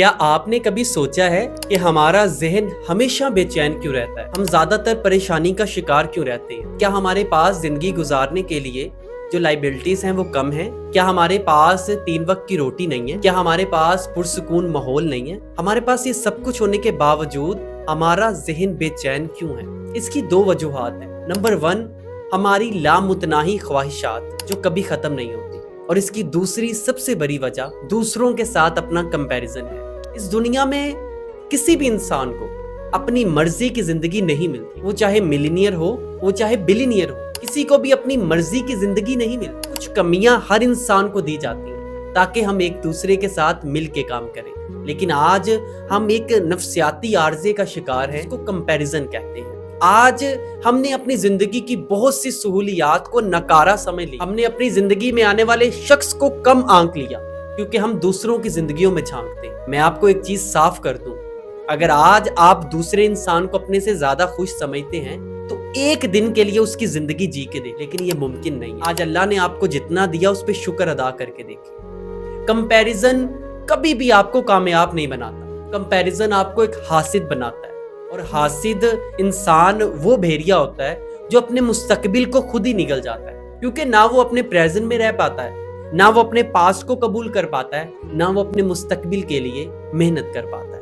کیا آپ نے کبھی سوچا ہے کہ ہمارا ذہن ہمیشہ بے چین کیوں رہتا ہے؟ ہم زیادہ تر پریشانی کا شکار کیوں رہتے ہیں؟ کیا ہمارے پاس زندگی گزارنے کے لیے جو لائبلٹیز ہیں وہ کم ہیں؟ کیا ہمارے پاس 3 وقت کی روٹی نہیں ہے؟ کیا ہمارے پاس پرسکون ماحول نہیں ہے؟ ہمارے پاس یہ سب کچھ ہونے کے باوجود ہمارا ذہن بے چین کیوں ہے؟ اس کی 2 وجوہات ہیں۔ نمبر 1، ہماری لامتناہی خواہشات جو کبھی ختم نہیں ہوتی، اور اس کی دوسری سب سے بڑی وجہ دوسروں کے ساتھ اپنا کمپیریزن ہے۔ اس دنیا میں کسی بھی انسان کو اپنی مرضی کی زندگی نہیں ملتی، وہ چاہے ملینئر ہو، وہ چاہے بلینئر ہو، کسی کو بھی اپنی مرضی کی زندگی نہیں ملتی۔ کچھ کمیاں ہر انسان کو دی جاتی ہیں تاکہ ہم ایک دوسرے کے ساتھ مل کے کام کریں، لیکن آج ہم ایک نفسیاتی عارضے کا شکار ہیں، اس کو کمپیریزن کہتے ہیں۔ آج ہم نے اپنی زندگی کی بہت سی سہولیات کو نکارا سمجھ لی، ہم نے اپنی زندگی میں آنے والے شخص کو کم آنک لیا کیونکہ ہم دوسروں کی زندگیوں میں جھانکتے ہیں۔ میں آپ کو ایک چیز صاف کر دوں، اگر آج آپ دوسرے انسان کو اپنے سے زیادہ خوش سمجھتے ہیں تو ایک دن کے لیے اس کی زندگی جی کے دیکھ، لیکن یہ ممکن نہیں ہے۔ آج اللہ نے آپ کو جتنا دیا اس پہ شکر ادا کر کے دیکھیں۔ کمپیریزن کبھی بھی آپ کو کامیاب نہیں بناتا، کمپیریزن آپ کو ایک حاسد بناتا ہے، اور حاسد انسان وہ بھیڑیا ہوتا ہے جو اپنے مستقبل کو خود ہی نگل جاتا ہے، کیونکہ نہ وہ اپنے پریزنٹ میں رہ پاتا ہے، نہ وہ اپنے پاسٹ کو قبول کر پاتا ہے، نہ وہ اپنے مستقبل کے لیے محنت کر پاتا ہے۔